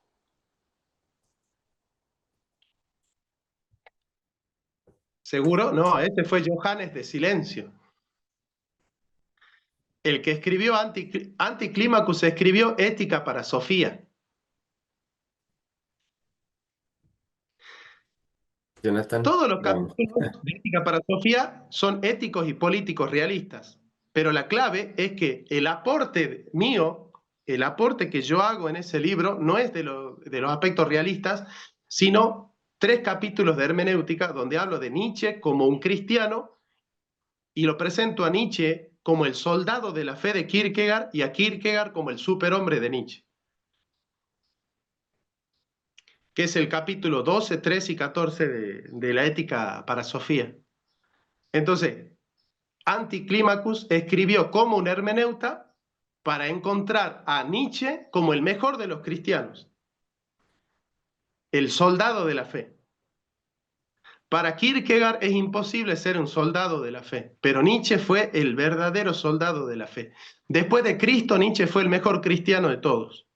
Speaker 1: ¿Seguro? No, este fue Johannes de Silencio. El que escribió Anticlimacus escribió Ética para Sofía.
Speaker 7: Jonathan.
Speaker 1: Todos los
Speaker 7: No.
Speaker 1: capítulos de Ética para Sofía son éticos y políticos realistas. Pero la clave es que el aporte mío, el aporte que yo hago en ese libro, no es de los aspectos realistas, sino 3 capítulos de hermenéutica donde hablo de Nietzsche como un cristiano y lo presento a Nietzsche como el soldado de la fe de Kierkegaard y a Kierkegaard como el superhombre de Nietzsche, que es el capítulo 12, 13 y 14 de la Ética para Sofía. Entonces, Anticlimacus escribió como un hermeneuta para encontrar a Nietzsche como el mejor de los cristianos, el soldado de la fe. Para Kierkegaard es imposible ser un soldado de la fe, pero Nietzsche fue el verdadero soldado de la fe. Después de Cristo, Nietzsche fue el mejor cristiano de todos.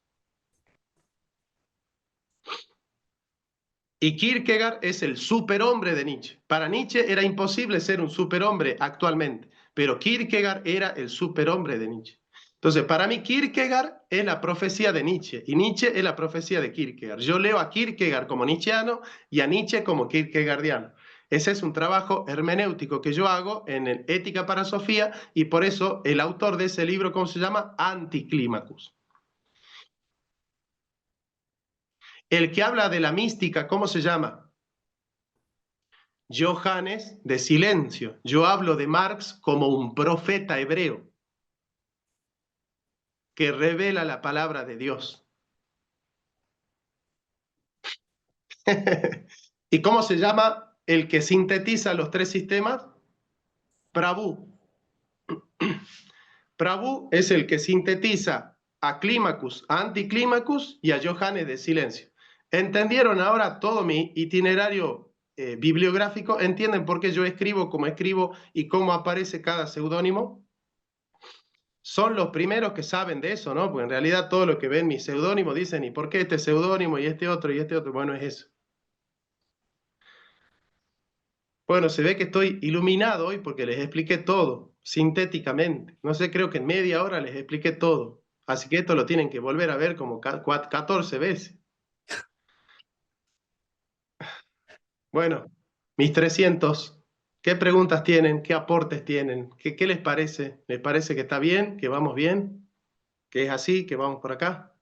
Speaker 1: Y Kierkegaard es el superhombre de Nietzsche. Para Nietzsche era imposible ser un superhombre actualmente, pero Kierkegaard era el superhombre de Nietzsche. Entonces, para mí Kierkegaard es la profecía de Nietzsche y Nietzsche es la profecía de Kierkegaard. Yo leo a Kierkegaard como nietzscheano y a Nietzsche como kierkegaardiano. Ese es un trabajo hermenéutico que yo hago en el Ética para Sofía y por eso el autor de ese libro, ¿cómo se llama? Anticlimacus. El que habla de la mística, ¿cómo se llama? Johannes de Silencio. Yo hablo de Marx como un profeta hebreo que revela la palabra de Dios. ¿Y cómo se llama el que sintetiza los tres sistemas? Prabhu. Prabhu es el que sintetiza a Climacus, a Anticlimacus y a Johannes de Silencio. ¿Entendieron ahora todo mi itinerario bibliográfico? ¿Entienden por qué yo escribo como escribo y cómo aparece cada seudónimo? Son los primeros que saben de eso, ¿no? Porque en realidad todo lo que ven mi seudónimo dicen, ¿y por qué este seudónimo y este otro y este otro? Bueno, es eso. Bueno, se ve que estoy iluminado hoy porque les expliqué todo, sintéticamente. No sé, creo que en media hora les expliqué todo. Así que esto lo tienen que volver a ver como 14 veces. Bueno, mis 300, ¿qué preguntas tienen? ¿Qué aportes tienen? ¿Qué les parece? ¿Les parece que está bien? ¿Que vamos bien? ¿Que es así? ¿Que vamos por acá?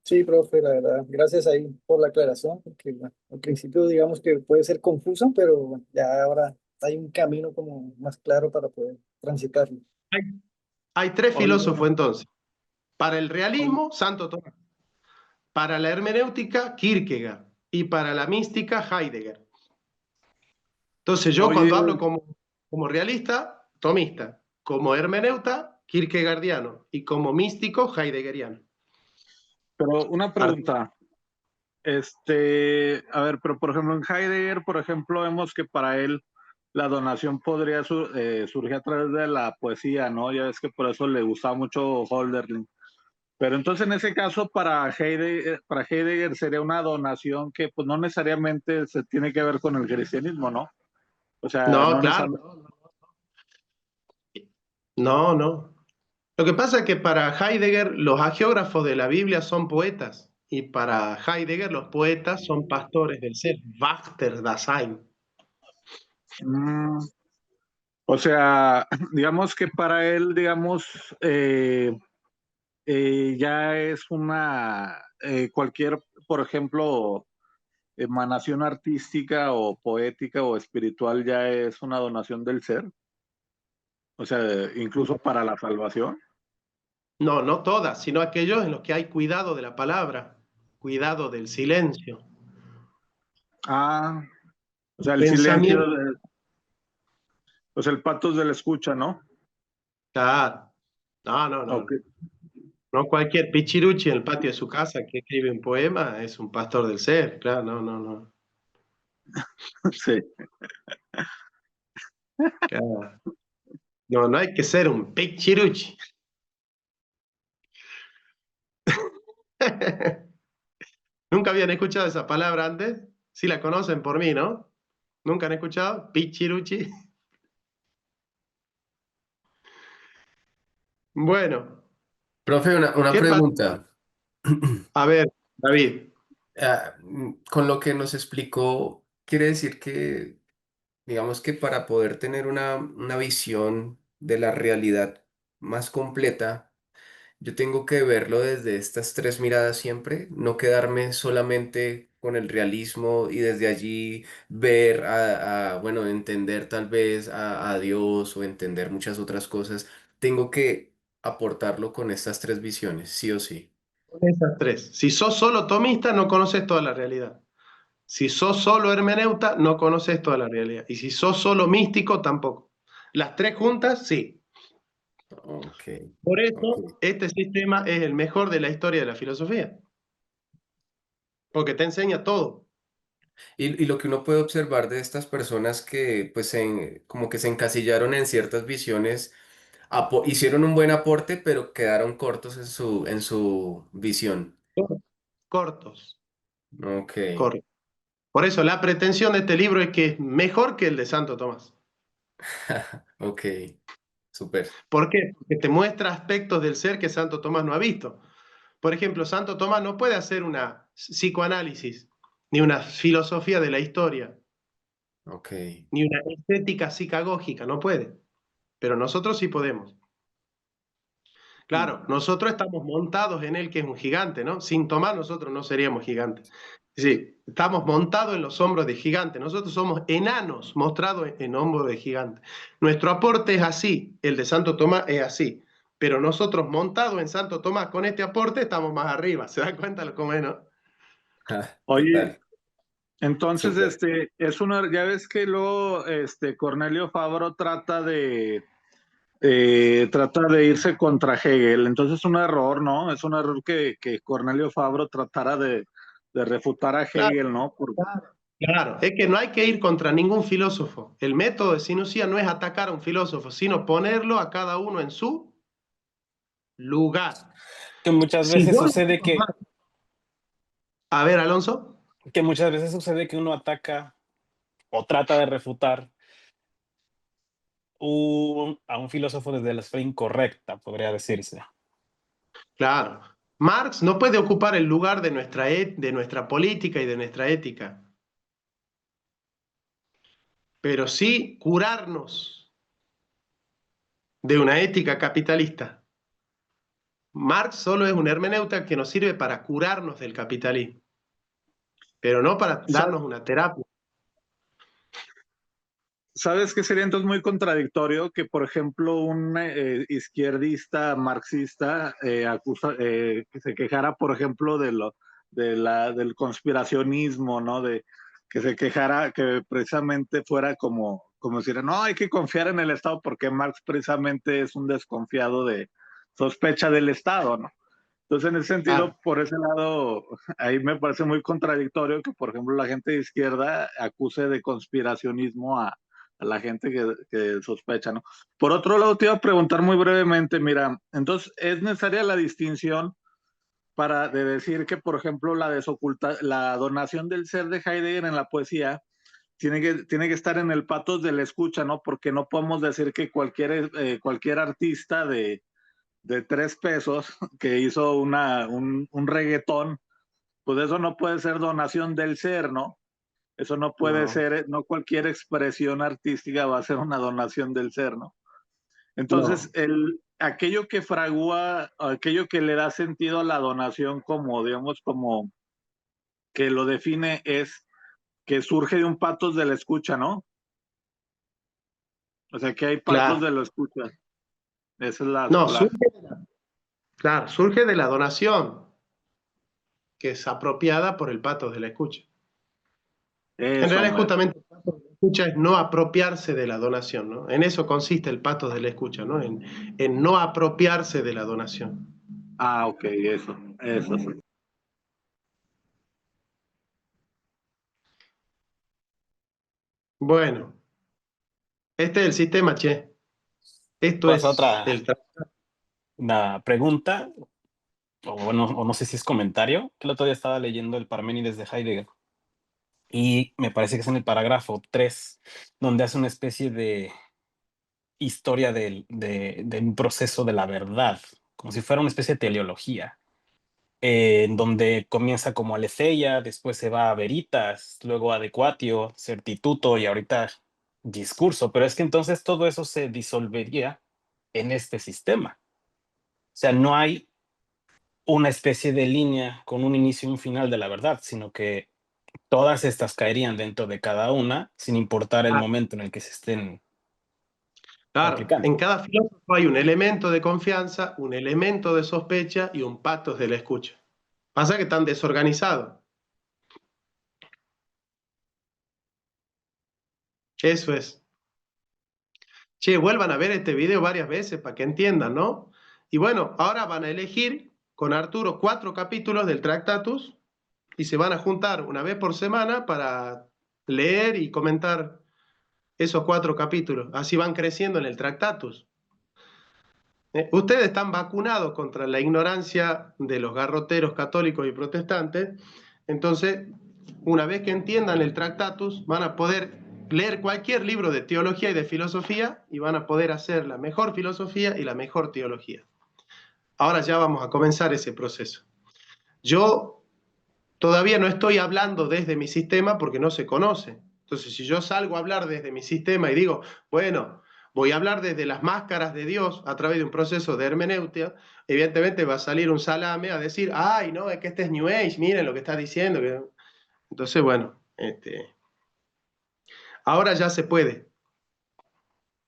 Speaker 3: Sí, profe, la verdad, gracias ahí por la aclaración, porque bueno, al principio digamos que puede ser confuso, pero bueno, ya ahora hay un camino como más claro para poder transitarlo.
Speaker 1: Hay, hay tres
Speaker 5: Oiga,
Speaker 1: filósofos entonces. Para el
Speaker 5: oiga,
Speaker 1: realismo, Santo Tomás. Para la hermenéutica, Kierkegaard. Y para la mística, Heidegger. Entonces yo
Speaker 5: oye,
Speaker 1: cuando hablo como realista, tomista, como hermeneuta, kierkegaardiano, y como místico, heideggeriano.
Speaker 5: pero una pregunta. A ver, pero por ejemplo en Heidegger, por ejemplo, vemos que para él la donación podría surgir a través de la poesía, ¿no? Ya ves que por eso le gustaba mucho Hölderlin. Pero entonces en ese caso para Heidegger sería una donación que pues no necesariamente se tiene que ver con el cristianismo, ¿no? O sea,
Speaker 1: No,
Speaker 5: no
Speaker 1: claro,
Speaker 5: necesariamente.
Speaker 1: no, no. Lo que pasa es que para Heidegger los hagiógrafos de la Biblia son poetas, y para Heidegger los poetas son pastores del ser, Wachter Dasein.
Speaker 5: Mm, o sea, digamos que para él, digamos, ya es cualquier, por ejemplo, emanación artística o poética o espiritual ya es una donación del ser, o sea, incluso para la salvación.
Speaker 1: No, no todas, sino aquellos en los que hay cuidado de la palabra, cuidado del silencio,
Speaker 5: Ah, o sea, el silencio,
Speaker 1: pensamiento.
Speaker 5: o sea, el patos de la escucha, ¿no?
Speaker 1: Claro. No, no,
Speaker 5: Ok,
Speaker 1: no. No cualquier pichiruchi en el patio de su casa que escribe un poema es un pastor del ser, claro, no, no, no.
Speaker 5: sí.
Speaker 1: Claro. No, no hay que ser un pichiruchi. ¿Nunca habían escuchado esa palabra antes? Sí la conocen por mí, ¿no? ¿Nunca han escuchado? Pichiruchi. Bueno,
Speaker 7: Profe, una
Speaker 1: ¿qué pasa?
Speaker 7: pregunta.
Speaker 1: A ver, David.
Speaker 7: Con lo que nos explicó, quiere decir que, digamos que para poder tener una visión de la realidad más completa, yo tengo que verlo desde estas tres miradas siempre, no quedarme solamente con el realismo y desde allí ver bueno, entender tal vez a Dios o entender muchas otras cosas. Tengo que aportarlo con estas tres visiones, sí o sí.
Speaker 1: Esas tres. Si sos solo tomista, no conoces toda la realidad. Si sos solo hermeneuta, no conoces toda la realidad. Y si sos solo místico, tampoco. Las tres juntas, sí.
Speaker 7: Ok,
Speaker 1: Por
Speaker 7: ok.
Speaker 1: eso, este sistema es el mejor de la historia de la filosofía, porque te enseña todo.
Speaker 7: Y lo que uno puede observar de estas personas que pues como que se encasillaron en ciertas visiones, hicieron un buen aporte, pero quedaron cortos en su visión.
Speaker 1: Cortos,
Speaker 7: Ok,
Speaker 1: cortos. Por eso, la pretensión de este libro es que es mejor que el de Santo Tomás.
Speaker 7: ok, súper.
Speaker 1: ¿Por qué? Porque te muestra aspectos del ser que Santo Tomás no ha visto. Por ejemplo, Santo Tomás no puede hacer una psicoanálisis, ni una filosofía de la historia,
Speaker 7: Ok.
Speaker 1: ni una estética psicagógica, no puede. Pero nosotros sí podemos. Claro, nosotros estamos montados en él, que es un gigante, ¿no? Sin Tomás nosotros no seríamos gigantes. Sí, estamos montados en los hombros de gigantes. Nosotros somos enanos mostrados en hombros de gigantes. Nuestro aporte es así, el de Santo Tomás es así. Pero nosotros montados en Santo Tomás con este aporte estamos más arriba. ¿Se dan cuenta lo cómo es, no?
Speaker 5: Oye,
Speaker 7: Total,
Speaker 5: entonces,
Speaker 7: súper.
Speaker 5: es una, ya ves que luego, Cornelio Fabro trata de irse contra Hegel, entonces es un error, ¿no? Es un error que Cornelio Fabro tratara de refutar a
Speaker 1: Claro,
Speaker 5: Hegel, ¿no?
Speaker 1: claro. Es que no hay que ir contra ningún filósofo. El método de Sinusía no es atacar a un filósofo, sino ponerlo a cada uno en su lugar.
Speaker 6: Que muchas
Speaker 1: Si
Speaker 6: veces
Speaker 1: vos
Speaker 6: sucede que,
Speaker 1: A ver, Alonso.
Speaker 6: que muchas veces sucede que uno ataca o trata de refutar a un filósofo desde la esfera incorrecta, podría decirse.
Speaker 1: Claro. Marx no puede ocupar el lugar de nuestra política y de nuestra ética, pero sí curarnos de una ética capitalista. Marx solo es un hermeneuta que nos sirve para curarnos del capitalismo, pero no para
Speaker 5: Sa-
Speaker 1: darnos una terapia.
Speaker 5: ¿Sabes qué sería entonces muy contradictorio que, por ejemplo, un izquierdista marxista que se quejara, por ejemplo, del conspiracionismo, ¿no? De que se quejara que precisamente fuera como decir, no, hay que confiar en el Estado porque Marx precisamente es un desconfiado de sospecha del Estado, ¿no? Entonces, en ese
Speaker 1: Claro,
Speaker 5: sentido, por ese lado, ahí me parece muy contradictorio que, por ejemplo, la gente de izquierda acuse de conspiracionismo a la gente que sospecha, ¿no? Por otro lado, te iba a preguntar muy brevemente, mira, entonces, ¿es necesaria la distinción de decir que, por ejemplo, la donación del ser de Heidegger en la poesía tiene que estar en el patos de la escucha, ¿no? Porque no podemos decir que cualquier artista de 3 pesos que hizo un reggaetón, pues eso no puede ser donación del ser, ¿no? Eso no puede
Speaker 1: no,
Speaker 5: ser, no cualquier expresión artística va a ser una donación del ser, ¿no? Entonces,
Speaker 1: no.
Speaker 5: aquello que fragúa, aquello que le da sentido a la donación como, digamos, como que lo define es que surge de un patos de la escucha, ¿no? O sea, que hay patos
Speaker 1: Claro.
Speaker 5: de la escucha. Esa es
Speaker 1: No, claro, surge de la donación, que es apropiada por el patos de la escucha. En
Speaker 5: eso,
Speaker 1: realidad,
Speaker 5: mero.
Speaker 1: justamente el patos de la escucha es no apropiarse de la donación, ¿no? En eso consiste el patos de la escucha, ¿no? En no apropiarse de la donación.
Speaker 5: Ah, ok, eso sí.
Speaker 1: Bueno, este es el sistema, che. Esto
Speaker 6: Pasa
Speaker 1: es
Speaker 6: otra
Speaker 1: el...
Speaker 6: una pregunta, o no sé si es comentario, que el otro día estaba leyendo el Parménides de Heidegger y me parece que es en el parágrafo 3 donde hace una especie de historia de un proceso de la verdad, como si fuera una especie de teleología, en donde comienza como aletheia, después se va a veritas, luego adequatio, certitudo y ahorita discurso, pero es que entonces todo eso se disolvería en este sistema. O sea, no hay una especie de línea con un inicio y un final de la verdad, sino que todas estas caerían dentro de cada una, sin importar el
Speaker 1: Ah,
Speaker 6: momento en el que se estén
Speaker 1: claro,
Speaker 6: aplicando.
Speaker 1: en cada filósofo hay un elemento de confianza, un elemento de sospecha y un patos de la escucha. Pasa que están desorganizados. Eso es. Che, vuelvan a ver este video varias veces para que entiendan, ¿no? Y bueno, ahora van a elegir con Arturo 4 capítulos del Tractatus y se van a juntar una vez por semana para leer y comentar esos 4 capítulos. Así van creciendo en el Tractatus. Ustedes están vacunados contra la ignorancia de los garroteros católicos y protestantes. Entonces, una vez que entiendan el Tractatus, van a poder leer cualquier libro de teología y de filosofía y van a poder hacer la mejor filosofía y la mejor teología. Ahora ya vamos a comenzar ese proceso. Yo todavía no estoy hablando desde mi sistema porque no se conoce. Entonces, si yo salgo a hablar desde mi sistema y digo, bueno, voy a hablar desde las máscaras de Dios a través de un proceso de hermenéutica, evidentemente va a salir un salame a decir, ay, no, es que este es New Age, miren lo que está diciendo. Entonces, bueno, ahora ya se puede.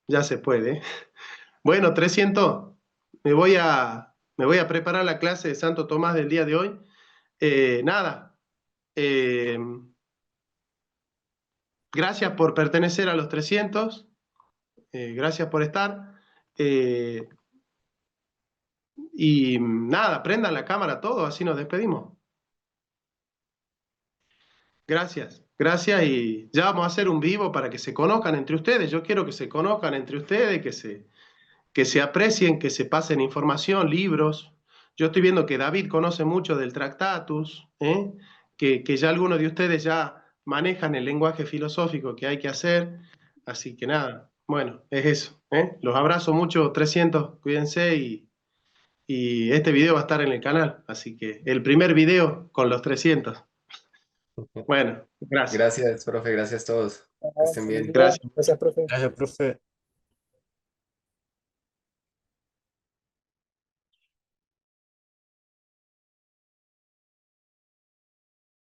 Speaker 1: Ya se puede. Bueno, 300, me voy a preparar la clase de Santo Tomás del día de hoy. Nada. Gracias por pertenecer a los 300. Gracias por estar. Y nada, prendan la cámara todos, así nos despedimos. Gracias, gracias y ya vamos a hacer un vivo para que se conozcan entre ustedes. Yo quiero que se conozcan entre ustedes, que se aprecien, que se pasen información, libros. Yo estoy viendo que David conoce mucho del Tractatus, que ya algunos de ustedes ya manejan el lenguaje filosófico que hay que hacer. Así que nada, bueno, es eso. Los abrazo mucho, 300, cuídense y este video va a estar en el canal. Así que el primer video con los 300. Bueno, gracias.
Speaker 7: Gracias, profe, gracias a todos. Que estén
Speaker 3: Feliz
Speaker 7: bien.
Speaker 3: día.
Speaker 1: Gracias.
Speaker 3: Gracias, profe.
Speaker 2: Gracias, profe.